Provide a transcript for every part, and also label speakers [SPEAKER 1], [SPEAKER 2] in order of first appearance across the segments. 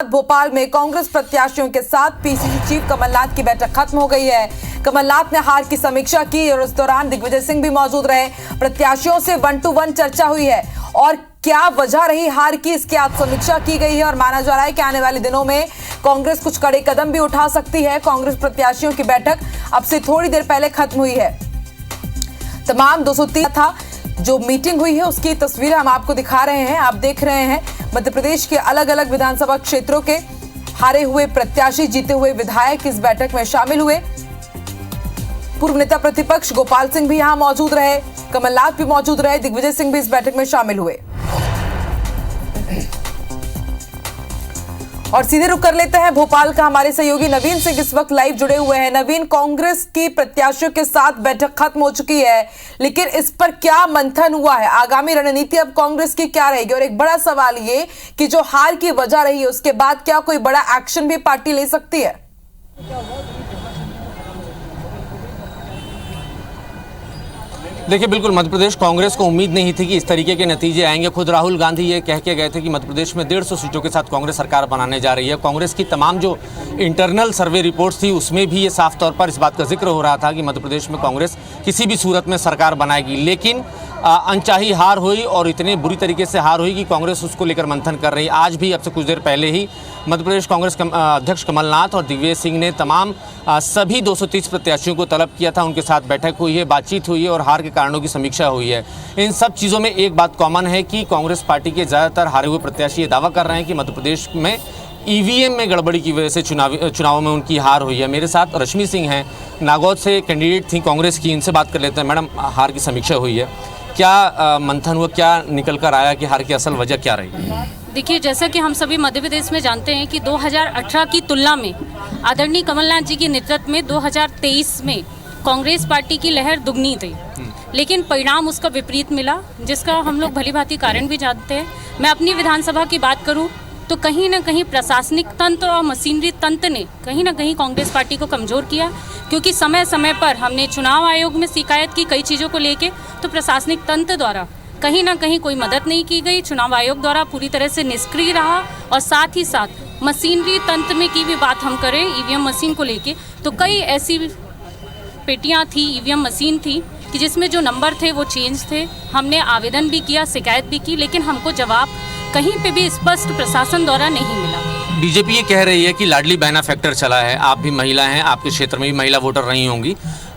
[SPEAKER 1] भोपाल में कांग्रेस प्रत्याशियों के साथ पीसीसी चीफ कमलनाथ की बैठक खत्म हो गई है। कमलनाथ ने हार की समीक्षा की और इस दौरान दिग्विजय सिंह भी मौजूद रहे। प्रत्याशियों से 1-to-1 चर्चा हुई है और क्या वजह रही हार की, इसकी आज समीक्षा की गई है और माना जा रहा है कि आने वाले दिनों में कांग्रेस कुछ कड़े कदम भी उठा सकती है। कांग्रेस प्रत्याशियों की बैठक अब से थोड़ी देर पहले खत्म हुई है। तमाम 230 था जो मीटिंग हुई है उसकी तस्वीरें हम आपको दिखा रहे हैं। आप देख रहे हैं मध्य प्रदेश के अलग अलग विधानसभा क्षेत्रों के हारे हुए प्रत्याशी, जीते हुए विधायक इस बैठक में शामिल हुए। पूर्व नेता प्रतिपक्ष गोपाल सिंह भी यहां मौजूद रहे, कमलनाथ भी मौजूद रहे, दिग्विजय सिंह भी इस बैठक में शामिल हुए। और सीधे रुक कर लेते हैं भोपाल का। हमारे सहयोगी नवीन सिंह इस वक्त लाइव जुड़े हुए हैं। नवीन, कांग्रेस की प्रत्याशियों के साथ बैठक खत्म हो चुकी है, लेकिन इस पर क्या मंथन हुआ है? आगामी रणनीति अब कांग्रेस की क्या रहेगी? और एक बड़ा सवाल ये कि जो हार की वजह रही है उसके बाद क्या कोई बड़ा एक्शन भी पार्टी ले सकती है?
[SPEAKER 2] देखिए, बिल्कुल मध्य प्रदेश कांग्रेस को उम्मीद नहीं थी कि इस तरीके के नतीजे आएंगे। खुद राहुल गांधी ये कह के गए थे कि मध्य प्रदेश में 150 सीटों के साथ कांग्रेस सरकार बनाने जा रही है। कांग्रेस की तमाम जो इंटरनल सर्वे रिपोर्ट्स थी उसमें भी ये साफ तौर पर इस बात का जिक्र हो रहा था कि मध्य प्रदेश में कांग्रेस किसी भी सूरत में सरकार बनाएगी। लेकिन अनचाही हार हुई और इतने बुरी तरीके से हार हुई कि कांग्रेस उसको लेकर मंथन कर रही है। आज भी अब से कुछ देर पहले ही मध्य प्रदेश कांग्रेस अध्यक्ष कमलनाथ और दिग्विजय सिंह ने तमाम सभी 230 प्रत्याशियों को तलब किया था। उनके साथ बैठक हुई है, बातचीत हुई है और हार के कारणों की समीक्षा हुई है। इन सब चीज़ों में एक बात कॉमन है कि कांग्रेस पार्टी के ज़्यादातर हारे हुए प्रत्याशी ये दावा कर रहे हैं कि मध्य प्रदेश में ईवीएम में गड़बड़ी की वजह से चुनावों में उनकी हार हुई है। मेरे साथ रश्मि सिंह हैं, नागौद से कैंडिडेट थी कांग्रेस की, इनसे बात कर लेते हैं। मैडम, हार की समीक्षा हुई है, क्या मंथन हुआ, क्या निकल कर आया कि हार की असल वजह क्या रही?
[SPEAKER 3] देखिए, जैसा कि हम सभी मध्य प्रदेश में जानते हैं कि 2018 की तुलना में आदरणीय कमलनाथ जी के नेतृत्व में 2023 में कांग्रेस पार्टी की लहर दुगनी थी, लेकिन परिणाम उसका विपरीत मिला, जिसका हम लोग भली भांति कारण भी जानते हैं। मैं अपनी विधानसभा की बात करूं तो कहीं ना कहीं प्रशासनिक तंत्र और मशीनरी तंत्र ने कहीं ना कहीं कांग्रेस पार्टी को कमज़ोर किया, क्योंकि समय समय पर हमने चुनाव आयोग में शिकायत की कई चीज़ों को लेके, तो प्रशासनिक तंत्र द्वारा कहीं ना कहीं कोई मदद नहीं की गई। चुनाव आयोग द्वारा पूरी तरह से निष्क्रिय रहा और साथ ही साथ मशीनरी तंत्र में की भी बात हम करें ईवीएम मशीन को लेके, तो कई ऐसी पेटियाँ थी, ईवीएम मशीन थी कि जिसमें जो नंबर थे वो चेंज थे। हमने आवेदन भी किया, शिकायत भी की, लेकिन हमको जवाब कहीं पे भी स्पष्ट प्रशासन द्वारा नहीं मिला।
[SPEAKER 2] बीजेपी ये कह रही है कि लाडली बहना फैक्टर चला है। आप भी महिला हैं, आपके क्षेत्र में भी महिला वोटर रही होंगी।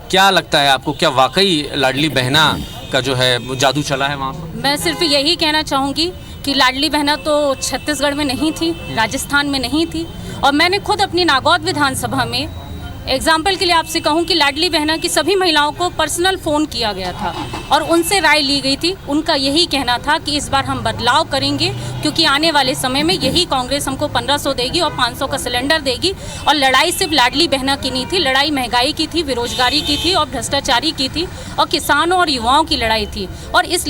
[SPEAKER 2] क्या लगता है आपको, क्या वाकई लाडली बहना का जो है वो जादू चला है वहाँ पर?
[SPEAKER 3] मैं सिर्फ यही कहना चाहूँगी कि लाडली बहना तो छत्तीसगढ़ में नहीं थी, राजस्थान में नहीं थी, और मैंने खुद अपनी नागौद विधानसभा में एग्जाम्पल के लिए आपसे कहूं कि लाडली बहना की सभी महिलाओं को पर्सनल फ़ोन किया गया था और उनसे राय ली गई थी। उनका यही कहना था कि इस बार हम बदलाव करेंगे, क्योंकि आने वाले समय में यही कांग्रेस हमको 1500 देगी और 500 का सिलेंडर देगी। और लड़ाई सिर्फ लाडली बहना की नहीं थी, लड़ाई महंगाई की थी, बेरोजगारी की थी और भ्रष्टाचारी की थी और किसानों और युवाओं की लड़ाई थी। और इस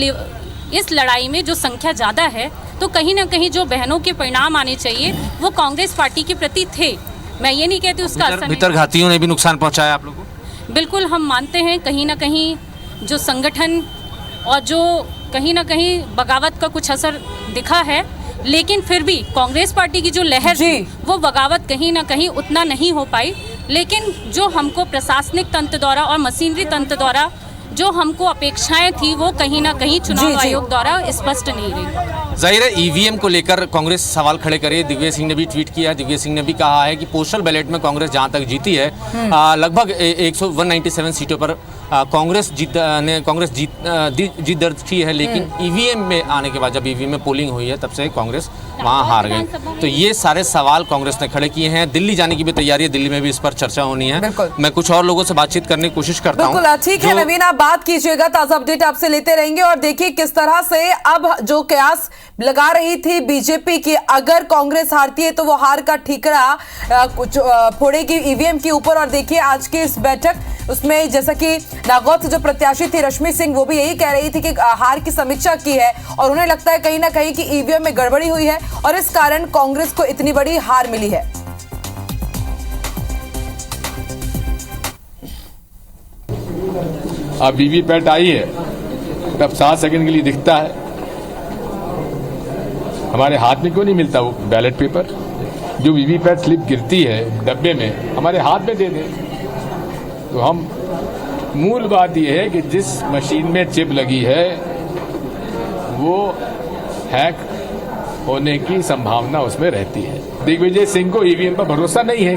[SPEAKER 3] लड़ाई में जो संख्या ज़्यादा है, तो कहीं ना कहीं जो बहनों के परिणाम आने चाहिए वो कांग्रेस पार्टी के प्रति थे। मैं ये नहीं कहती उसका
[SPEAKER 2] भीतर घातियों ने भी नुकसान पहुंचाया आप लोगों को?
[SPEAKER 3] बिल्कुल, हम मानते हैं कहीं ना कहीं जो संगठन और जो कहीं ना कहीं बगावत का कुछ असर दिखा है, लेकिन फिर भी कांग्रेस पार्टी की जो लहर थी वो बगावत कहीं ना कहीं उतना नहीं हो पाई। लेकिन जो हमको प्रशासनिक तंत्र द्वारा और मशीनरी तंत्र द्वारा जो हमको अपेक्षाएं थी वो कहीं ना कहीं चुनाव आयोग द्वारा स्पष्ट नहीं रही।
[SPEAKER 2] जाहिर है ईवीएम को लेकर कांग्रेस सवाल खड़े करे। दिग्विजय सिंह ने भी ट्वीट किया। दिग्विजय सिंह ने भी कहा है कि पोस्टल बैलेट में कांग्रेस जहां तक जीती है, लगभग 197 सीटों पर कांग्रेस जीत दर्ज की है, लेकिन ईवीएम में आने के बाद, जब ईवीएम में पोलिंग हुई है, तब से कांग्रेस वहां हार गई। तो ये सारे सवाल कांग्रेस ने खड़े किए हैं। दिल्ली जाने की भी तैयारी है, दिल्ली में भी इस पर चर्चा होनी है। मैं कुछ और लोगों से बातचीत करने की कोशिश करता हूँ।
[SPEAKER 1] ठीक है नवीन, आप बात कीजिएगा, ताजा अपडेट आपसे लेते रहेंगे। और देखिए किस तरह से अब जो कयास लगा रही थी बीजेपी की, अगर कांग्रेस हारती है तो वो हार का ठीकरा कुछ फोड़ेगी ईवीएम के ऊपर। और देखिए आज की इस बैठक, उसमें जैसा कि नागौद से जो प्रत्याशी थी रश्मि सिंह, वो भी यही कह रही थी कि हार की समीक्षा की है और उन्हें लगता है कहीं ना कहीं कि ईवीएम में गड़बड़ी हुई है और इस कारण कांग्रेस को इतनी बड़ी हार मिली है।
[SPEAKER 4] अब वीवीपैट आई है, तब 7 सेकंड के लिए दिखता है, हमारे हाथ में क्यों नहीं मिलता वो बैलेट पेपर? जो वीवीपैट स्लिप गिरती है डब्बे में हमारे हाथ में दे दें। तो हम मूल बात यह है कि जिस मशीन में चिप लगी है वो हैक होने की संभावना उसमें रहती है। दिग्विजय सिंह को ईवीएम पर भरोसा नहीं है।